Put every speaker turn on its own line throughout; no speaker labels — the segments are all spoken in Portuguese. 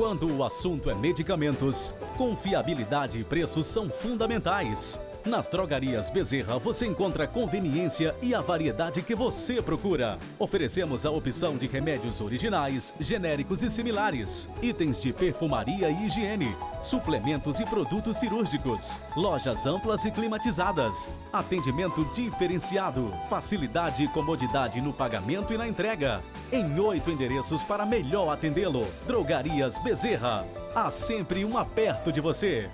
Quando o assunto é medicamentos, confiabilidade e preços são fundamentais. Nas drogarias Bezerra você encontra a conveniência e a variedade que você procura. Oferecemos a opção de remédios originais, genéricos e similares, itens de perfumaria e higiene, suplementos e produtos cirúrgicos, lojas amplas e climatizadas, atendimento diferenciado, facilidade e comodidade no pagamento e na entrega. Em 8 endereços para melhor atendê-lo. Drogarias Bezerra. Há sempre um perto de você.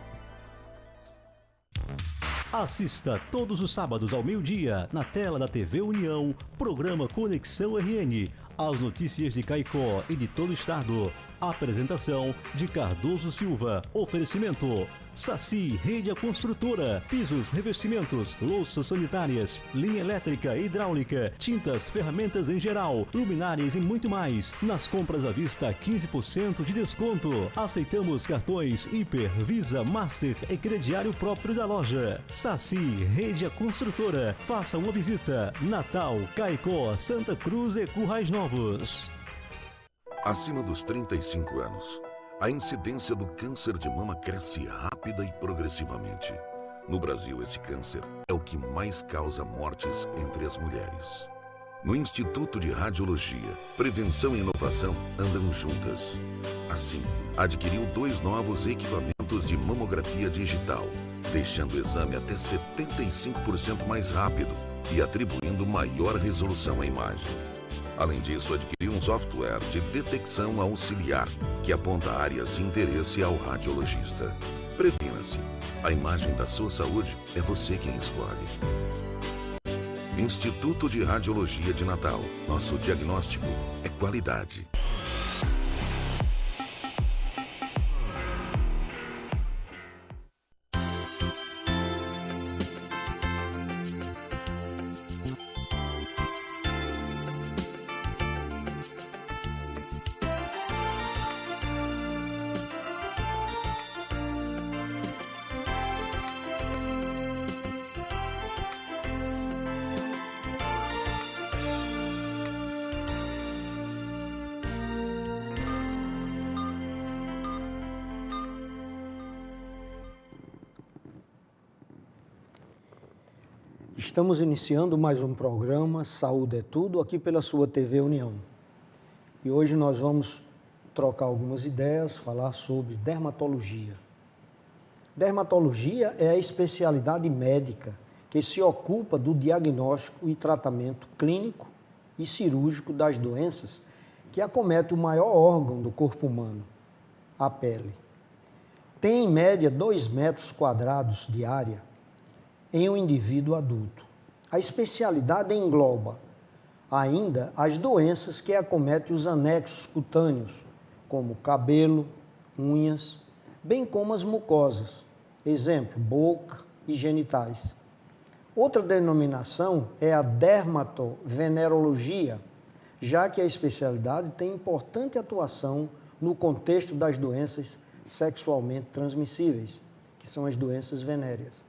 Assista todos os sábados ao meio-dia, na tela da TV União, programa Conexão RN. As notícias de Caicó e de todo o estado. Apresentação de Cardoso Silva. Oferecimento Saci, rede a construtora, pisos, revestimentos, louças sanitárias, linha elétrica, hidráulica, tintas, ferramentas em geral, luminárias e muito mais. Nas compras à vista, 15% de desconto. Aceitamos cartões Hiper, Visa, Master e crediário próprio da loja. Saci, rede a construtora. Faça uma visita. Natal, Caicó, Santa Cruz e Currais Novos.
Acima dos 35 anos, a incidência do câncer de mama cresce rápida e progressivamente. No Brasil, esse câncer é o que mais causa mortes entre as mulheres. No Instituto de Radiologia, prevenção e inovação andam juntas. Assim, adquiriu 2 novos equipamentos de mamografia digital, deixando o exame até 75% mais rápido e atribuindo maior resolução à imagem. Além disso, adquiriu um software de detecção auxiliar que aponta áreas de interesse ao radiologista. Previna-se. A imagem da sua saúde é você quem escolhe. Instituto de Radiologia de Natal. Nosso diagnóstico é qualidade.
Estamos iniciando mais um programa Saúde é Tudo, aqui pela sua TV União. E hoje nós vamos trocar algumas ideias, falar sobre dermatologia. Dermatologia é a especialidade médica que se ocupa do diagnóstico e tratamento clínico e cirúrgico das doenças que acometem o maior órgão do corpo humano, a pele. Tem em média 2 metros quadrados de área em um indivíduo adulto. A especialidade engloba ainda as doenças que acometem os anexos cutâneos, como cabelo, unhas, bem como as mucosas, exemplo, boca e genitais. Outra denominação é a dermatovenerologia, já que a especialidade tem importante atuação no contexto das doenças sexualmente transmissíveis, que são as doenças venéreas.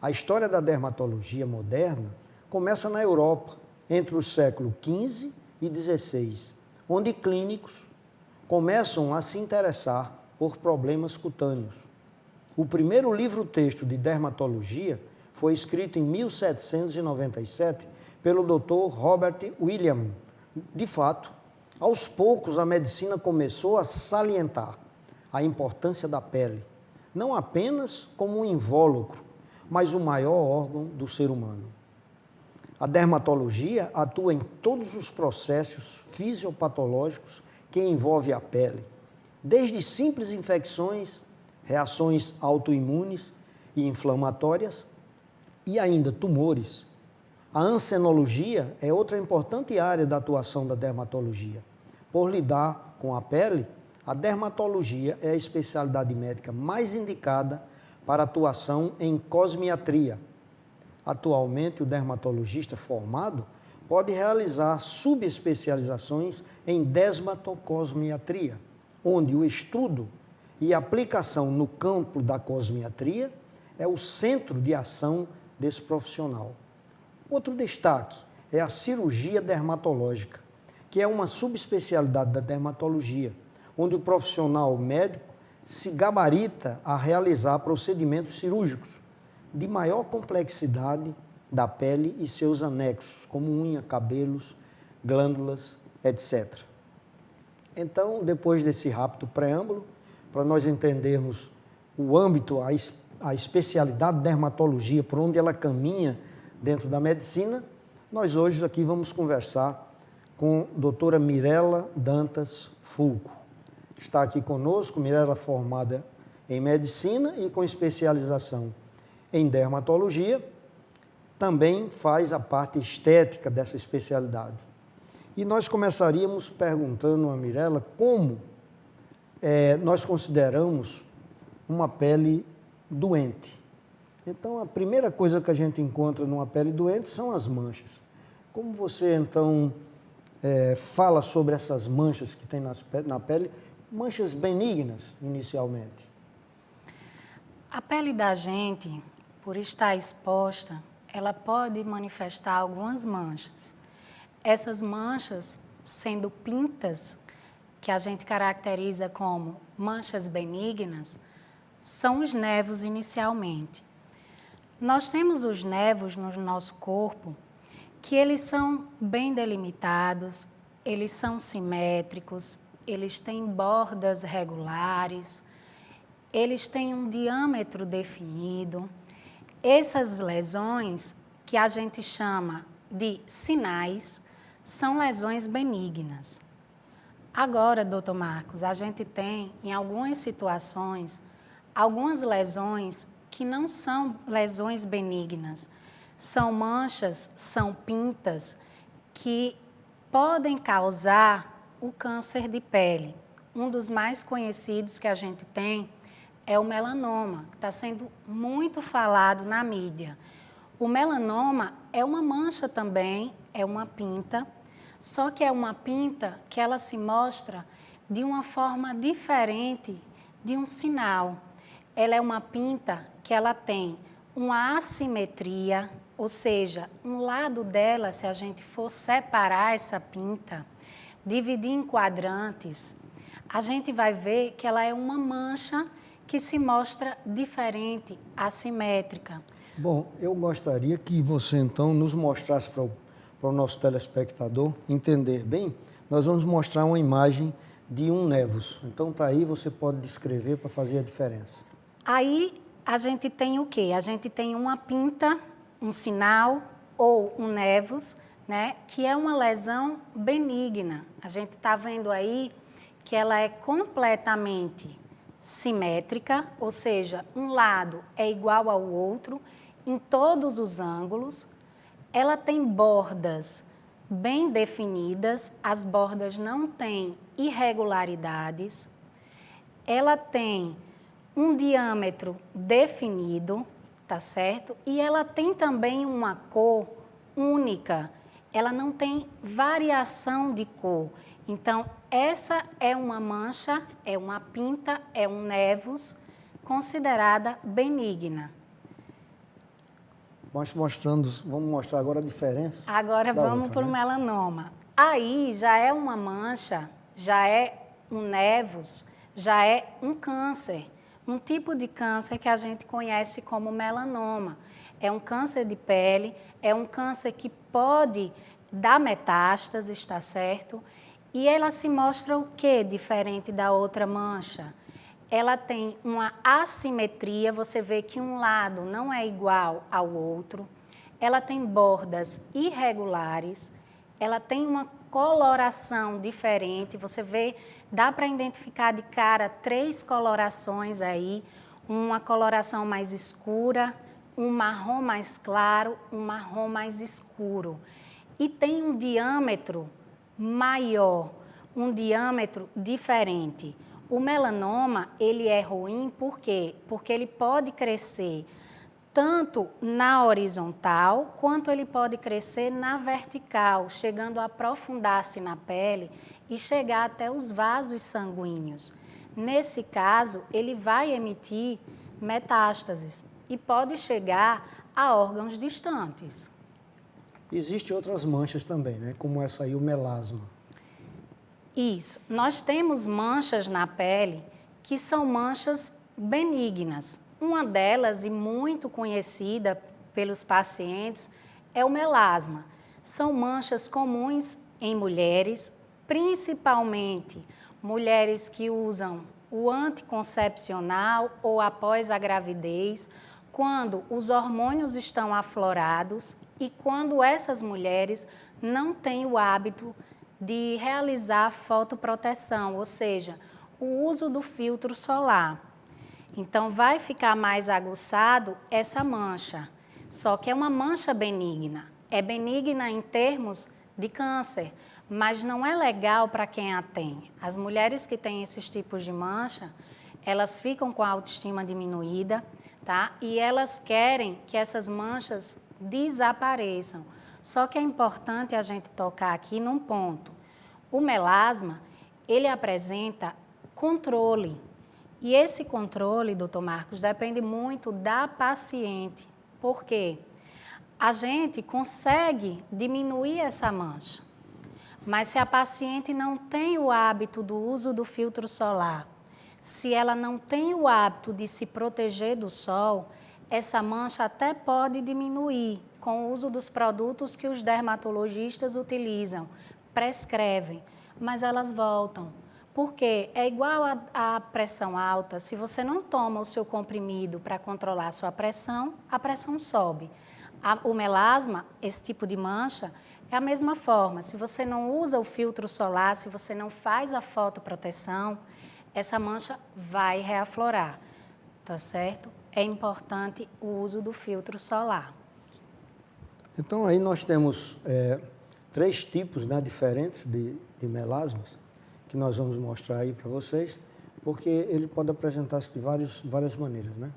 A história da dermatologia moderna começa na Europa, entre os séculos XV e XVI, onde clínicos começam a se interessar por problemas cutâneos. O primeiro livro-texto de dermatologia foi escrito em 1797 pelo Dr. Robert William. De fato, aos poucos a medicina começou a salientar a importância da pele, não apenas como um invólucro, mas o maior órgão do ser humano. A dermatologia atua em todos os processos fisiopatológicos que envolvem a pele, desde simples infecções, reações autoimunes e inflamatórias, e ainda tumores. A ansenologia é outra importante área da atuação da dermatologia. Por lidar com a pele, a dermatologia é a especialidade médica mais indicada para atuação em cosmiatria. Atualmente, o dermatologista formado pode realizar subespecializações em desmatocosmiatria, onde o estudo e aplicação no campo da cosmiatria é o centro de ação desse profissional. Outro destaque é a cirurgia dermatológica, que é uma subespecialidade da dermatologia, onde o profissional médico se gabarita a realizar procedimentos cirúrgicos de maior complexidade da pele e seus anexos, como unha, cabelos, glândulas, etc. Então, depois desse rápido preâmbulo, para nós entendermos o âmbito, a especialidade da dermatologia, por onde ela caminha dentro da medicina, nós hoje aqui vamos conversar com a doutora Mirela Dantas Fulco. Está aqui conosco, Mirela formada em medicina e com especialização em dermatologia, também faz a parte estética dessa especialidade. E nós começaríamos perguntando a Mirela como nós consideramos uma pele doente. Então, a primeira coisa que a gente encontra numa pele doente são as manchas. Como você, então, fala sobre essas manchas que tem na pele, manchas benignas, inicialmente?
A pele da gente, por estar exposta, ela pode manifestar algumas manchas. Essas manchas, sendo pintas, que a gente caracteriza como manchas benignas, são os névoos inicialmente. Nós temos os névoos no nosso corpo que eles são bem delimitados, eles são simétricos, eles têm bordas regulares, eles têm um diâmetro definido. Essas lesões, que a gente chama de sinais, são lesões benignas. Agora, doutor Marcos, a gente tem, em algumas situações, algumas lesões que não são lesões benignas. São manchas, são pintas que podem causar o câncer de pele. Um dos mais conhecidos que a gente tem é o melanoma, que está sendo muito falado na mídia. O melanoma é uma mancha também, é uma pinta, só que é uma pinta que ela se mostra de uma forma diferente de um sinal. Ela é uma pinta que ela tem uma assimetria, ou seja, um lado dela, se a gente for separar essa pinta, dividir em quadrantes, a gente vai ver que ela é uma mancha que se mostra diferente, assimétrica.
Bom, eu gostaria que você, então, nos mostrasse para o nosso telespectador entender bem. Nós vamos mostrar uma imagem de um névus. Então, está aí, você pode descrever para fazer a diferença.
Aí, a gente tem o quê? A gente tem uma pinta, um sinal ou um névus, né, que é uma lesão benigna. A gente está vendo aí que ela é completamente simétrica, ou seja, um lado é igual ao outro em todos os ângulos. Ela tem bordas bem definidas, as bordas não têm irregularidades. Ela tem um diâmetro definido, tá certo? E ela tem também uma cor única, ela não tem variação de cor. Então, essa é uma mancha, é uma pinta, é um névus, considerada benigna.
Vamos mostrar agora a diferença.
Agora vamos para o melanoma. Aí já é uma mancha, já é um névus, já é um câncer. Um tipo de câncer que a gente conhece como melanoma. É um câncer de pele, é um câncer que pode dar metástase, está certo? E ela se mostra o quê diferente da outra mancha? Ela tem uma assimetria, você vê que um lado não é igual ao outro. Ela tem bordas irregulares, ela tem uma coloração diferente, você vê, dá para identificar de cara 3 colorações aí, uma coloração mais escura, um marrom mais claro, um marrom mais escuro. E tem um diâmetro maior, um diâmetro diferente. O melanoma, ele é ruim por quê? Porque ele pode crescer tanto na horizontal, quanto ele pode crescer na vertical, chegando a aprofundar-se na pele e chegar até os vasos sanguíneos. Nesse caso, ele vai emitir metástases e pode chegar a órgãos distantes.
Existem outras manchas também, né? Como essa aí, o melasma.
Isso. Nós temos manchas na pele que são manchas benignas. Uma delas, e muito conhecida pelos pacientes, é o melasma. São manchas comuns em mulheres, principalmente mulheres que usam o anticoncepcional ou após a gravidez, quando os hormônios estão aflorados e quando essas mulheres não têm o hábito de realizar fotoproteção, ou seja, o uso do filtro solar. Então, vai ficar mais aguçado essa mancha, só que é uma mancha benigna. É benigna em termos de câncer, mas não é legal para quem a tem. As mulheres que têm esses tipos de mancha, elas ficam com a autoestima diminuída, tá? E elas querem que essas manchas desapareçam. Só que é importante a gente tocar aqui num ponto. O melasma, ele apresenta controle. E esse controle, doutor Marcos, depende muito da paciente. Por quê? A gente consegue diminuir essa mancha. Mas se a paciente não tem o hábito do uso do filtro solar, se ela não tem o hábito de se proteger do sol, essa mancha até pode diminuir com o uso dos produtos que os dermatologistas utilizam, prescrevem, mas elas voltam. Porque é igual à pressão alta, se você não toma o seu comprimido para controlar a sua pressão, a pressão sobe. O melasma, esse tipo de mancha, é a mesma forma. Se você não usa o filtro solar, se você não faz a fotoproteção, essa mancha vai reaflorar, tá certo? É importante o uso do filtro solar.
Então, aí nós temos 3 tipos, né, diferentes de melasmas, que nós vamos mostrar aí para vocês, porque ele pode apresentar-se de várias maneiras, né?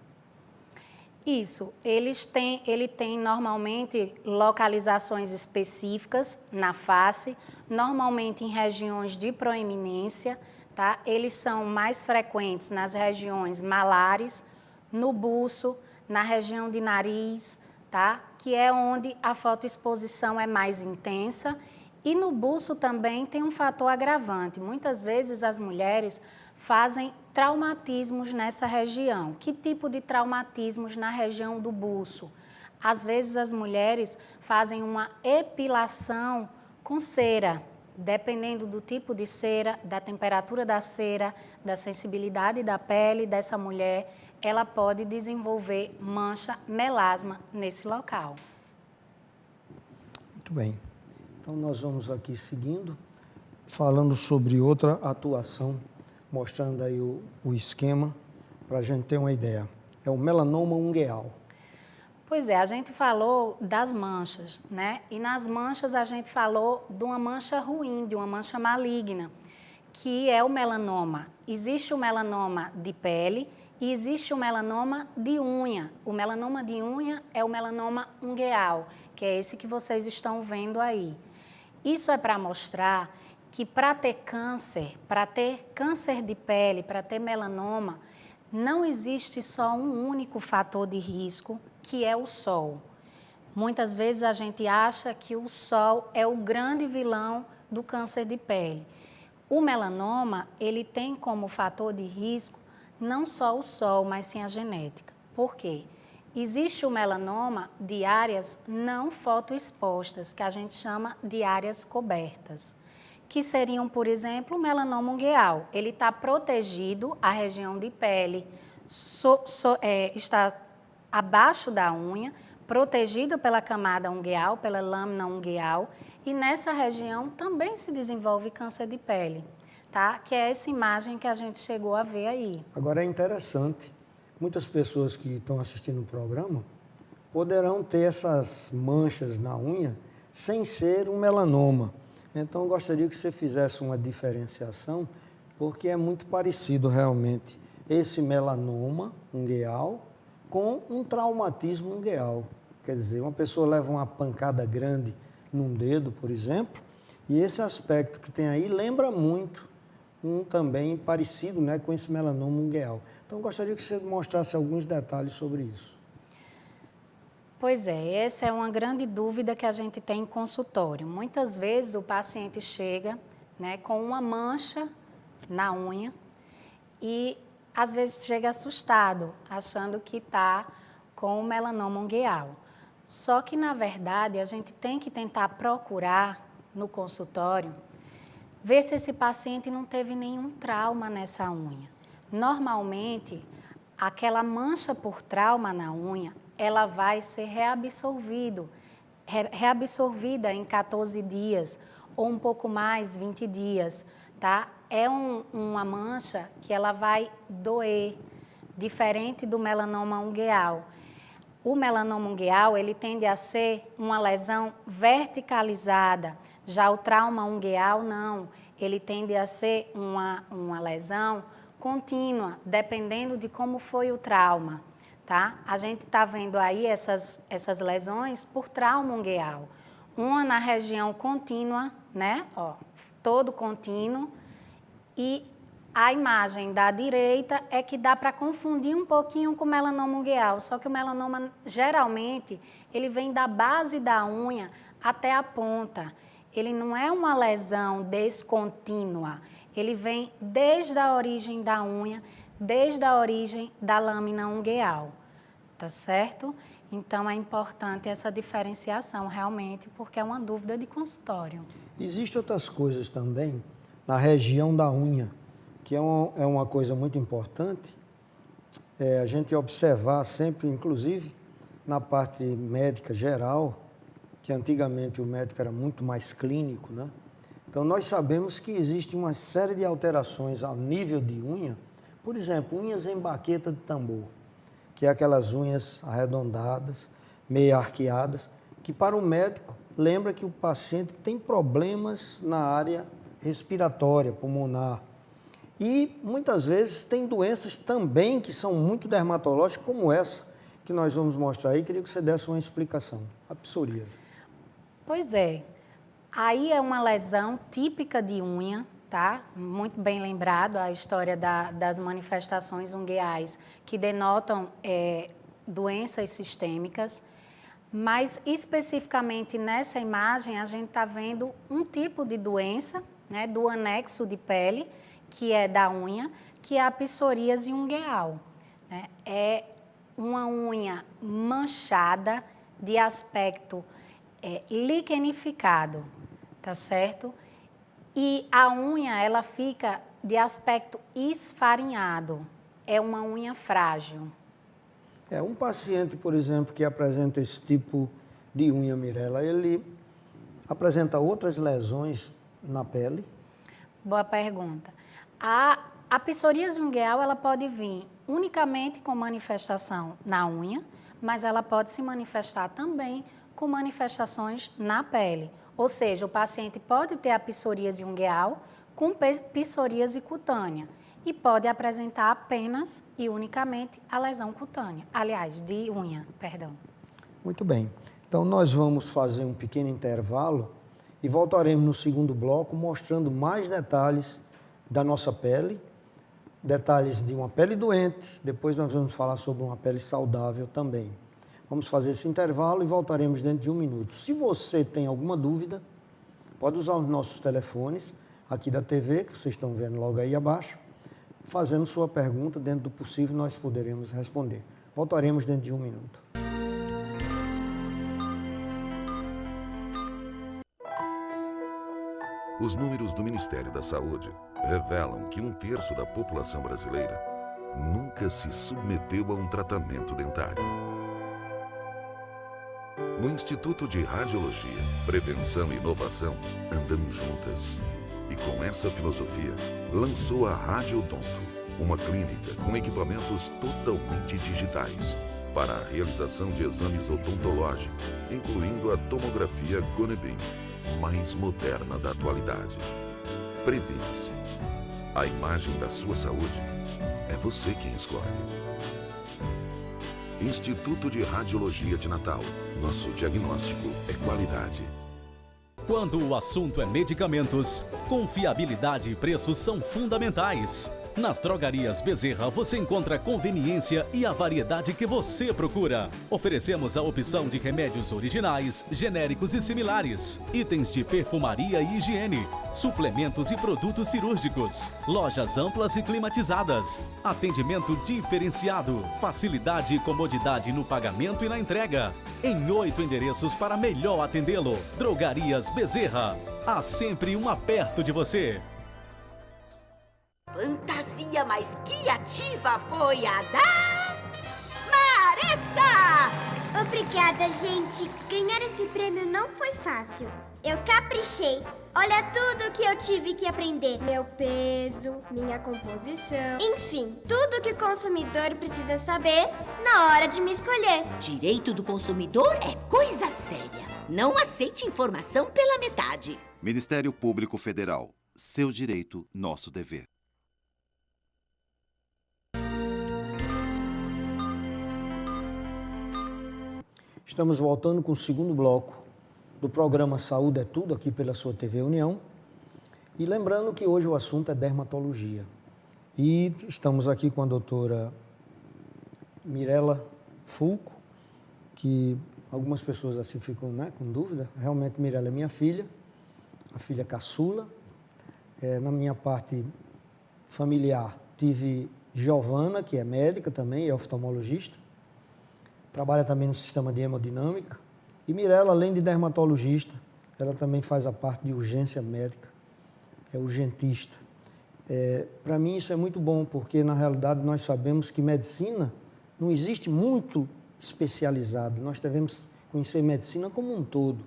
Isso, ele tem normalmente localizações específicas na face, normalmente em regiões de proeminência, tá? Eles são mais frequentes nas regiões malares, no buço, na região de nariz, tá? Que é onde a fotoexposição é mais intensa. E no buço também tem um fator agravante. Muitas vezes as mulheres fazem traumatismos nessa região. Que tipo de traumatismos na região do buço? Às vezes as mulheres fazem uma epilação com cera, dependendo do tipo de cera, da temperatura da cera, da sensibilidade da pele dessa mulher, ela pode desenvolver mancha, melasma nesse local.
Muito bem. Então, nós vamos aqui seguindo, falando sobre outra atuação, mostrando aí o esquema, para a gente ter uma ideia. É o melanoma ungueal.
Pois é, a gente falou das manchas, né? E nas manchas a gente falou de uma mancha ruim, de uma mancha maligna, que é o melanoma. Existe o melanoma de pele e existe o melanoma de unha. O melanoma de unha é o melanoma ungueal, que é esse que vocês estão vendo aí. Isso é para mostrar que para ter câncer de pele, para ter melanoma, não existe só um único fator de risco, que é o sol. Muitas vezes a gente acha que o sol é o grande vilão do câncer de pele. O melanoma, ele tem como fator de risco não só o sol, mas sim a genética. Por quê? Existe o melanoma de áreas não fotoexpostas, que a gente chama de áreas cobertas, que seriam, por exemplo, o melanoma ungueal. Ele está protegido, a região de pele está abaixo da unha, protegido pela camada ungueal, pela lâmina ungueal, e nessa região também se desenvolve câncer de pele, tá? Que é essa imagem que a gente chegou a ver aí.
Agora é interessante. Muitas pessoas que estão assistindo o programa poderão ter essas manchas na unha sem ser um melanoma. Então, eu gostaria que você fizesse uma diferenciação, porque é muito parecido realmente esse melanoma ungueal com um traumatismo ungueal. Quer dizer, uma pessoa leva uma pancada grande num dedo, por exemplo, e esse aspecto que tem aí lembra muito também parecido, né, com esse melanoma ungueal. Então, gostaria que você mostrasse alguns detalhes sobre isso.
Pois é, essa é uma grande dúvida que a gente tem em consultório. Muitas vezes o paciente chega, né, com uma mancha na unha e às vezes chega assustado, achando que está com o melanoma ungueal. Só que, na verdade, a gente tem que tentar procurar no consultório, ver se esse paciente não teve nenhum trauma nessa unha. Normalmente, aquela mancha por trauma na unha, ela vai ser reabsorvida em 14 dias ou um pouco mais, 20 dias, tá? É uma mancha que ela vai doer, diferente do melanoma ungueal. O melanoma ungueal, ele tende a ser uma lesão verticalizada. Já o trauma ungueal, não. Ele tende a ser uma lesão contínua, dependendo de como foi o trauma, tá? A gente está vendo aí essas lesões por trauma ungueal. Uma na região contínua, né? Ó, todo contínuo. E a imagem da direita é que dá para confundir um pouquinho com o melanoma ungueal, só que o melanoma, geralmente, ele vem da base da unha até a ponta. Ele não é uma lesão descontínua, ele vem desde a origem da unha, desde a origem da lâmina ungueal, tá certo? Então, é importante essa diferenciação, realmente, porque é uma dúvida de consultório.
Existem outras coisas também na região da unha, que é uma coisa muito importante, a gente observar sempre, inclusive, na parte médica geral, que antigamente o médico era muito mais clínico, né? Então, nós sabemos que existe uma série de alterações ao nível de unha, por exemplo, unhas em baqueta de tambor, que é aquelas unhas arredondadas, meio arqueadas, que para o médico lembra que o paciente tem problemas na área respiratória, pulmonar. E muitas vezes tem doenças também que são muito dermatológicas, como essa que nós vamos mostrar aí. Queria que você desse uma explicação. A psoríase.
Pois é. Aí é uma lesão típica de unha, tá? Muito bem lembrado a história das manifestações ungueais que denotam doenças sistêmicas. Mas especificamente nessa imagem a gente está vendo um tipo de doença, né, do anexo de pele, que é da unha, que é a psoríase ungueal, né? É uma unha manchada de aspecto liquenificado, tá certo? E a unha, ela fica de aspecto esfarinhado, é uma unha frágil.
Um paciente, por exemplo, que apresenta esse tipo de unha, Mirela, ele apresenta outras lesões na pele?
Boa pergunta. A psoríase ungueal, ela pode vir unicamente com manifestação na unha, mas ela pode se manifestar também com manifestações na pele. Ou seja, o paciente pode ter a psoríase ungueal com psoríase cutânea e pode apresentar apenas e unicamente a lesão cutânea, aliás, de unha, perdão.
Muito bem. Então, nós vamos fazer um pequeno intervalo e voltaremos no segundo bloco mostrando mais detalhes da nossa pele, detalhes de uma pele doente, depois nós vamos falar sobre uma pele saudável também. Vamos fazer esse intervalo e voltaremos dentro de 1 minuto. Se você tem alguma dúvida, pode usar os nossos telefones aqui da TV, que vocês estão vendo logo aí abaixo, fazendo sua pergunta, dentro do possível nós poderemos responder. Voltaremos dentro de 1 minuto.
Os números do Ministério da Saúde revelam que 1/3 da população brasileira nunca se submeteu a um tratamento dentário. No Instituto de Radiologia, Prevenção e Inovação, andamos juntas. E com essa filosofia, lançou a Radiodonto, uma clínica com equipamentos totalmente digitais para a realização de exames odontológicos, incluindo a tomografia Conebeam, mais moderna da atualidade. Previna-se. A imagem da sua saúde é você quem escolhe. Instituto de Radiologia de Natal. Nosso diagnóstico é qualidade.
Quando o assunto é medicamentos, confiabilidade e preços são fundamentais. Nas drogarias Bezerra você encontra a conveniência e a variedade que você procura. Oferecemos a opção de remédios originais, genéricos e similares, itens de perfumaria e higiene, suplementos e produtos cirúrgicos, lojas amplas e climatizadas, atendimento diferenciado, facilidade e comodidade no pagamento e na entrega. Em 8 endereços para melhor atendê-lo. Drogarias Bezerra. Há sempre um perto de você.
Fantasia mais criativa foi a da Maressa!
Obrigada, gente. Ganhar esse prêmio não foi fácil. Eu caprichei. Olha tudo que eu tive que aprender. Meu peso, minha composição, enfim, tudo que o consumidor precisa saber na hora de me escolher.
Direito do consumidor é coisa séria. Não aceite informação pela metade.
Ministério Público Federal. Seu direito, nosso dever.
Estamos voltando com o segundo bloco do programa Saúde é Tudo, aqui pela sua TV União. E lembrando que hoje o assunto é dermatologia. E estamos aqui com a doutora Mirela Fulco, que algumas pessoas assim ficam, né, com dúvida. Realmente, Mirela é minha filha, a filha caçula. Na minha parte familiar, tive Giovana, que é médica também, é oftalmologista. Trabalha também no sistema de hemodinâmica. E Mirela, além de dermatologista, ela também faz a parte de urgência médica, é urgentista. Para mim isso é muito bom, porque na realidade nós sabemos que medicina não existe muito especializado. Nós devemos conhecer medicina como um todo.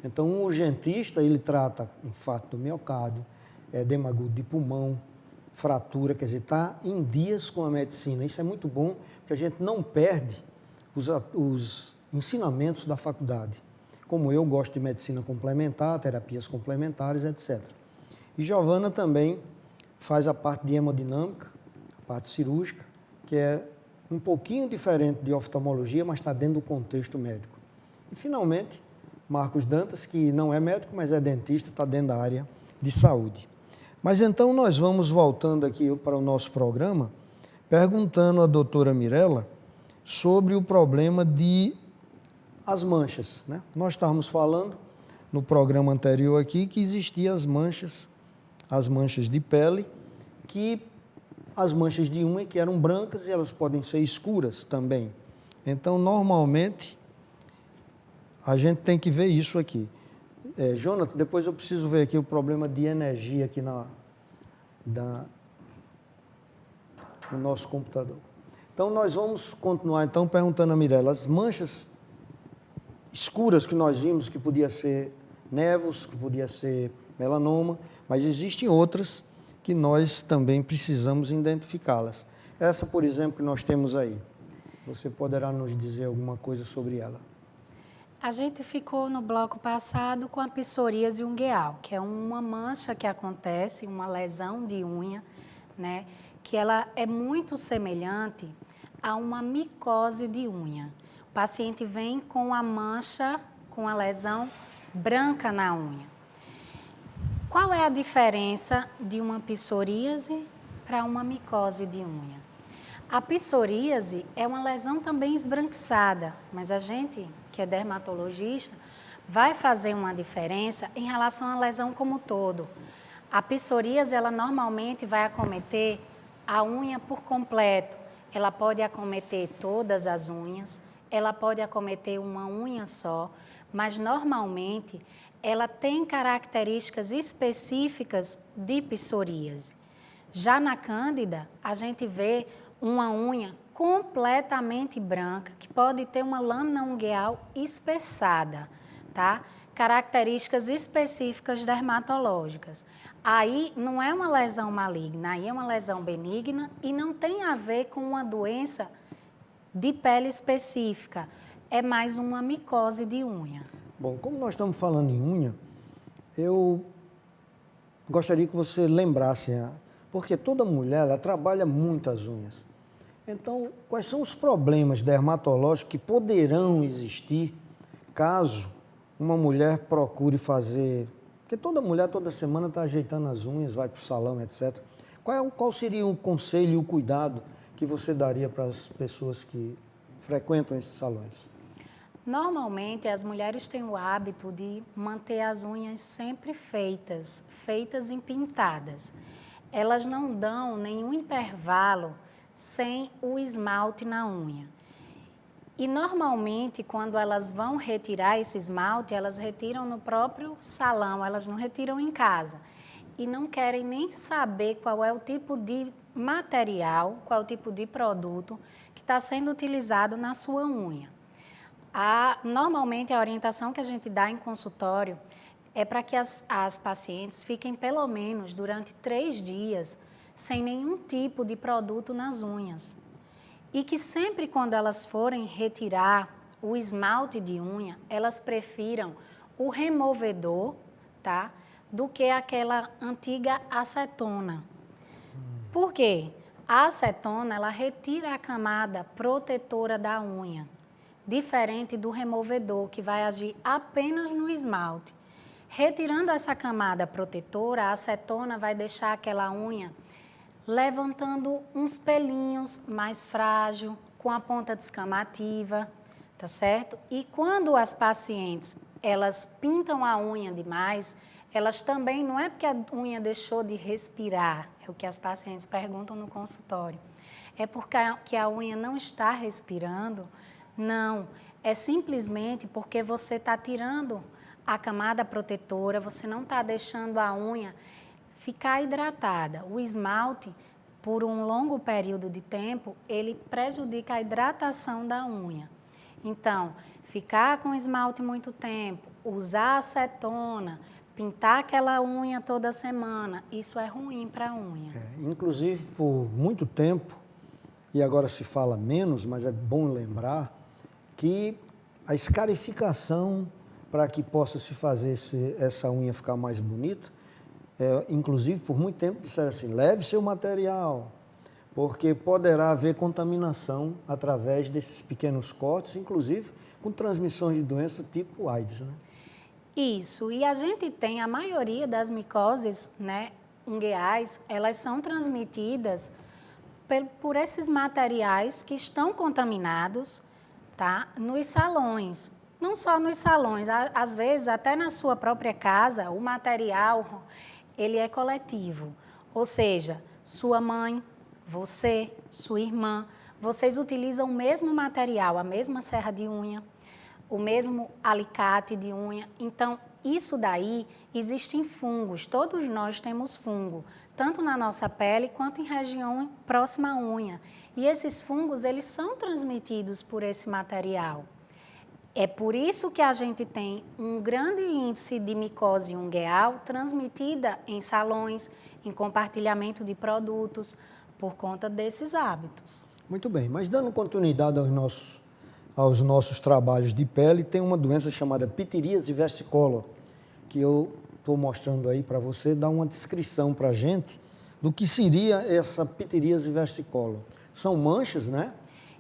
Então, um urgentista, ele trata infarto do miocárdio, edema agudo de pulmão, fratura, quer dizer, está em dias com a medicina. Isso é muito bom, porque a gente não perde os ensinamentos da faculdade. Como eu gosto de medicina complementar, terapias complementares, etc. E Giovana também faz a parte de hemodinâmica, a parte cirúrgica, que é um pouquinho diferente de oftalmologia, mas está dentro do contexto médico. E, finalmente, Marcos Dantas, que não é médico, mas é dentista, está dentro da área de saúde. Mas então nós vamos voltando aqui para o nosso programa, perguntando à doutora Mirela sobre o problema de as manchas, né? Nós estávamos falando no programa anterior aqui que existiam as manchas de pele, que as manchas de unha que eram brancas e elas podem ser escuras também. Então, normalmente, a gente tem que ver isso aqui. Jonathan, depois eu preciso ver aqui o problema de energia aqui no nosso computador. Então, nós vamos continuar então perguntando a Mirela, as manchas escuras que nós vimos, que podia ser névoas, que podia ser melanoma, mas existem outras que nós também precisamos identificá-las. Essa, por exemplo, que nós temos aí. Você poderá nos dizer alguma coisa sobre ela?
A gente ficou no bloco passado com a psoríase ungueal, que é uma mancha que acontece, uma lesão de unha, né, que ela é muito semelhante a uma micose de unha. O paciente vem com a mancha, com a lesão branca na unha. Qual é a diferença de uma psoríase para uma micose de unha? A psoríase é uma lesão também esbranquiçada, mas a gente, que é dermatologista, vai fazer uma diferença em relação à lesão como um todo. A psoríase, ela normalmente vai acometer a unha por completo. Ela pode acometer todas as unhas, ela pode acometer uma unha só, mas normalmente ela tem características específicas de psoríase. Já na cândida, a gente vê uma unha completamente branca, que pode ter uma lâmina ungueal espessada, tá? Características específicas dermatológicas. Aí não é uma lesão maligna, aí é uma lesão benigna e não tem a ver com uma doença de pele específica. É mais uma micose de unha.
Bom, como nós estamos falando em unha, eu gostaria que você lembrasse, porque toda mulher ela trabalha muitas unhas. Então, quais são os problemas dermatológicos que poderão existir caso uma mulher procure fazer... Porque toda mulher, toda semana, está ajeitando as unhas, vai para o salão, etc. Qual seria o conselho e o cuidado que você daria para as pessoas que frequentam esses salões?
Normalmente, as mulheres têm o hábito de manter as unhas sempre feitas e pintadas. Elas não dão nenhum intervalo sem o esmalte na unha. E, normalmente, quando elas vão retirar esse esmalte, elas retiram no próprio salão, elas não retiram em casa. E não querem nem saber qual é o tipo de material, qual é o tipo de produto que está sendo utilizado na sua unha. Normalmente, a orientação que a gente dá em consultório é para que as pacientes fiquem pelo menos durante 3 dias sem nenhum tipo de produto nas unhas. E que sempre quando elas forem retirar o esmalte de unha, elas prefiram o removedor, tá? Do que aquela antiga acetona. Por quê? A acetona, ela retira a camada protetora da unha, diferente do removedor, que vai agir apenas no esmalte. Retirando essa camada protetora, a acetona vai deixar aquela unha levantando uns pelinhos mais frágil, com a ponta descamativa, tá certo? E quando as pacientes, elas pintam a unha demais, elas também, não é porque a unha deixou de respirar, é o que as pacientes perguntam no consultório, é porque a unha não está respirando. Não, é simplesmente porque você está tirando a camada protetora, você não está deixando a unha ficar hidratada. O esmalte, por um longo período de tempo, ele prejudica a hidratação da unha. Então, ficar com esmalte muito tempo, usar acetona, pintar aquela unha toda semana, isso é ruim para a unha.
Inclusive, por muito tempo, e agora se fala menos, mas é bom lembrar, que a escarificação para que possa se fazer essa unha ficar mais bonita, inclusive por muito tempo disseram assim, leve seu material, porque poderá haver contaminação através desses pequenos cortes, inclusive com transmissões de doença tipo AIDS, né?
Isso, e a gente tem a maioria das micoses, né, ungueais, elas são transmitidas por esses materiais que estão contaminados, tá, nos salões. Não só nos salões, às vezes até na sua própria casa, o material, ele é coletivo. Ou seja, sua mãe, você, sua irmã, vocês utilizam o mesmo material, a mesma serra de unha, o mesmo alicate de unha. Então, isso daí, existem fungos, todos nós temos fungo, tanto na nossa pele quanto em região próxima à unha. E esses fungos, eles são transmitidos por esse material. É por isso que a gente tem um grande índice de micose ungueal transmitida em salões, em compartilhamento de produtos, por conta desses hábitos.
Muito bem, mas dando continuidade aos nossos trabalhos de pele, tem uma doença chamada pitiríase versicolor, que eu estou mostrando aí para você, dar uma descrição para a gente do que seria essa pitiríase versicolor. São manchas, né?